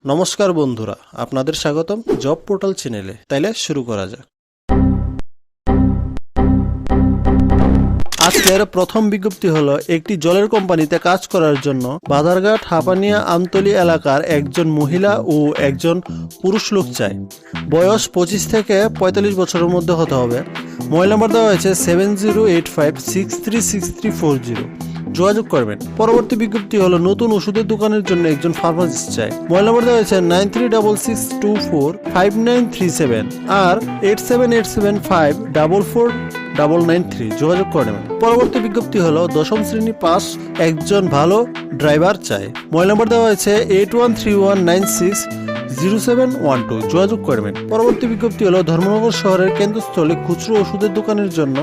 নমস্কার বন্ধুরা, আপনাদের স্বাগতম জব পোর্টাল চ্যানেলে। তাইলে শুরু করা যাক। আজকের প্রথম বিজ্ঞপ্তি হলো একটি জলের কোম্পানিতে কাজ করার জন্য বাধারঘাট হাপানিয়া আমতলী এলাকার একজন মহিলা ও একজন পুরুষ লোক চাই। বয়স 25 থেকে 45 বছরের মধ্যে হতে হবে। মোবাইল নাম্বার দেওয়া হয়েছে 7085636340। যোগাযোগ করবেন। পরবর্তী বিজ্ঞপ্তি হলো নতুন ওষুধের দোকানের জন্য একজন ফার্মাসিস্ট চাই। মোবাইল নাম্বার দেওয়া হয়েছে 9366245937 আর 8787544993। যোগাযোগ করবেন। পরবর্তী বিজ্ঞপ্তি হলো 10ম শ্রেণী পাস একজন ভালো ড্রাইভার চাই। মোবাইল নাম্বার দেওয়া হয়েছে 8131960712। যোগাযোগ করবেন। পরবর্তী বিজ্ঞপ্তি হলো ধর্মনগর শহরের কেন্দ্রস্থলে খুচরো ওষুধের দোকানের জন্য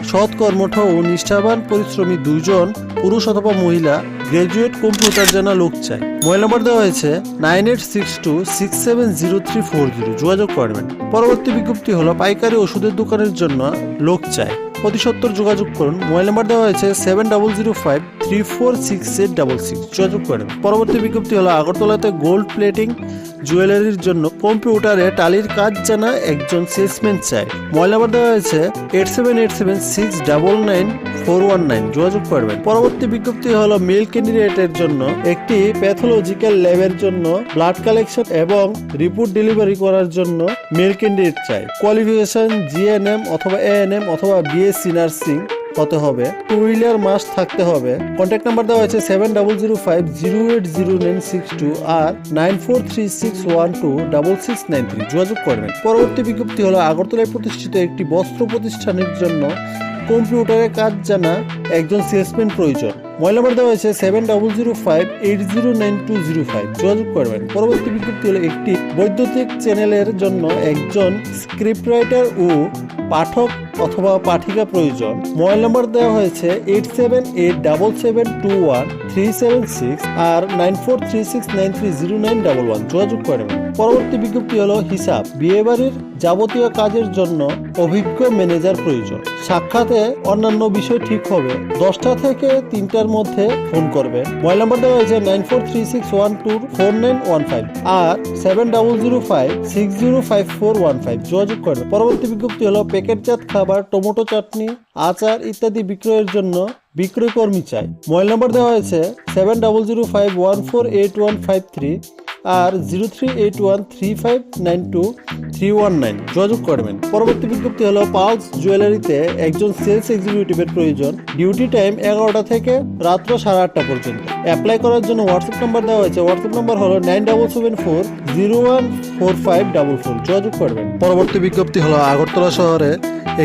সৎ কর্মঠ ও নিষ্ঠাবান পরিশ্রমী দুজন পুরুষ অথবা মহিলা গ্রাজুয়েট কম্পিউটার জানা লোক চাই। মোবাইল নাম্বার দেওয়া হয়েছে 9862670340। যোগাযোগ করবেন। পরবর্তী বিজ্ঞপ্তি হলো পাইকারি ওষুধের দোকানের জন্য লোক চাই। অতি সত্বর যোগাযোগ করুন। মোবাইল নাম্বার দেওয়া হয়েছে 7005346866। যোগাযোগ করুন। পরবর্তী বিজ্ঞপ্তি হলো আগরতলাতে গোল্ড প্লেটিং জুয়েলারির জন্য কম্পিউটারে টালির কাজ জানা একজন সেলসম্যান চাই। মোবাইল নাম্বার দেওয়া হয়েছে 8787699419। যোগাযোগ করবেন। পরবর্তী বিজ্ঞপ্তি হলো মেল ক্যান্ডিডেটের জন্য একটি প্যাথোলজিক্যাল ল্যাবের জন্য ব্লাড কালেকশন এবং রিপোর্ট ডেলিভারি করার জন্য মেল ক্যান্ডিডেট চাই। কোয়ালিফিকেশন জিএনএম অথবা এএনএম অথবা বিএসসি নার্সিং হতে হবে। 2 হুইলার মাস থাকতে হবে। কন্ট্যাক্ট নাম্বার দেওয়া হয়েছে 7005080962 আর 9436126693। যোগাযোগ করবেন। পরবর্তী বিজ্ঞপ্তি হলো আগরতলায় প্রতিষ্ঠিত একটি বস্ত্র প্রতিষ্ঠানের জন্য কম্পিউটারে কাজ জানা একজন সেলসম্যান প্রয়োজন। মোবাইল নাম্বার দেওয়া হয়েছে 7005809205। যোগাযোগ করবেন। পরবর্তী বিজ্ঞপ্তি হলো একটি বৈদ্যুতিক চ্যানেলের জন্য একজন স্ক্রিপ্ট রাইটার ও পাঠক অথবা পাঠিকা প্রয়োজন। মোবাইল নাম্বার দেওয়া হয়েছে 8787721376 আর 9436930911। যোগাযোগ করবেন। পরবর্তী বিজ্ঞপ্তি হলো হিসাব বিয়েবাড়ির যাবতীয় কাজের জন্য অভিজ্ঞ ম্যানেজার প্রয়োজন। সাক্ষাতে অন্যান্য বিষয় ঠিক হবে। 10টা থেকে 3টার মধ্যে ফোন করবেন। মোবাইল নাম্বার দেওয়া হয়েছে 9436124915 আর 7005605415। যোগাযোগ করবেন। পরবর্তী বিজ্ঞপ্তি হলো প্যাকেটজাত খাবার, টমেটো চাটনি, আচার ইত্যাদি বিক্রয়ের জন্য বিক্রয় কর্মী চাই। মোবাইল নাম্বার দেওয়া হয়েছে 7005148153 আর 038135923119। যোগাযোগ করবেন। পরবর্তী বিজ্ঞপ্তি হলো পালস জুয়েলারিতে একজন সেলস এক্সিকিউটিভের প্রয়োজন। ডিউটি টাইম 11টা থেকে রাত্র 8:30 পর্যন্ত। অ্যাপ্লাই করার জন্য হোয়াটসঅ্যাপ নাম্বার দেওয়া হয়েছে। হোয়াটসঅ্যাপ নাম্বার হলো 9774014544। যোগাযোগ করবেন। পরবর্তী বিজ্ঞপ্তি হলো আগরতলা শহরে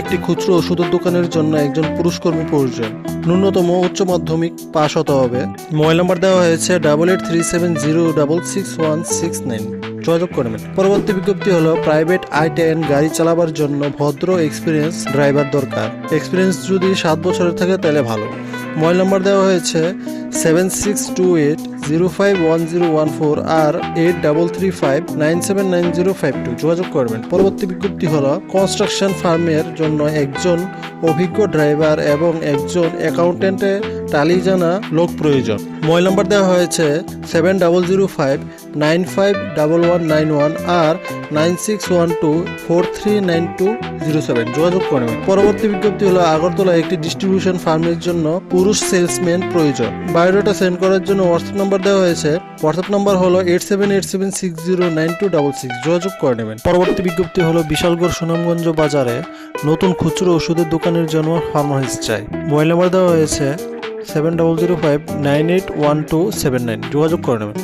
একটি খুচরো ওষুধের দোকানের জন্য একজন পুরুষ কর্মী প্রয়োজন। ন্যূনতম উচ্চ মাধ্যমিক পাশ হতে হবে। মোবাইল নাম্বার দেওয়া হয়েছে 8837066169। যোগাযোগ করবেন। পরবর্তী বিজ্ঞপ্তি হলো প্রাইভেট I-10 গাড়ি চালাবার জন্য ভদ্র এক্সপিরিয়েন্স ড্রাইভার দরকার। এক্সপিরিয়েন্স যদি 7 বছরের থাকে তাহলে ভালো। মোবাইল নাম্বার দেওয়া হয়েছে 7628051014 আর 8335979052। যোগাযোগ করবেন। পরবর্তী বিজ্ঞপ্তি হলো কনস্ট্রাকশন ফার্মের জন্য একজন অভিজ্ঞ ড্রাইভার এবং একজন অ্যাকাউন্টেন্টে টালি জানা লোক প্রয়োজন। মোবাইল নাম্বার দেওয়া হয়েছে 7005951191 আর 9612439207। যোগাযোগ করবেন। পরবর্তী বিজ্ঞপ্তি হলো আগরতলা একটি ডিস্ট্রিবিউশন ফার্মের জন্য পুরুষ সেলসম্যান প্রয়োজন। বায়োডাটা সেন্ড করার জন্য হোয়াটসঅ্যাপ নাম্বার দেওয়া হয়েছে। হোয়াটসঅ্যাপ নাম্বার হলো 8787609266। যোগাযোগ করে নেবেন। পরবর্তী বিজ্ঞপ্তি হলো বিশালগড় সুনামগঞ্জ বাজারে নতুন খুচরো ওষুধের দোকানের জন্য ফার্মাসিস্ট চাই। মোবাইল নাম্বার দেওয়া হয়েছে 7005981279। যোগাযোগ করে নেবেন।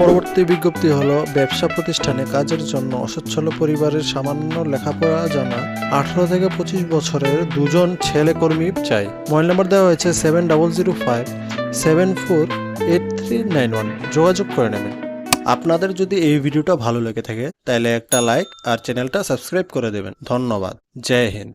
পরবর্তী বিজ্ঞপ্তি হলো ব্যবসা প্রতিষ্ঠানে কাজের জন্য অসচ্ছল পরিবারের সামান্য লেখাপড়া জানা 18 থেকে 25 বছরের দুজন ছেলে কর্মী চাই। মোবাইল নাম্বার দেওয়া হয়েছে 7005748391। যোগাযোগ করে নেবেন। আপনাদের যদি এই ভিডিওটা ভালো লেগে থাকে তাহলে একটা লাইক আর চ্যানেলটা সাবস্ক্রাইব করে দেবেন। ধন্যবাদ। জয় হিন্দ।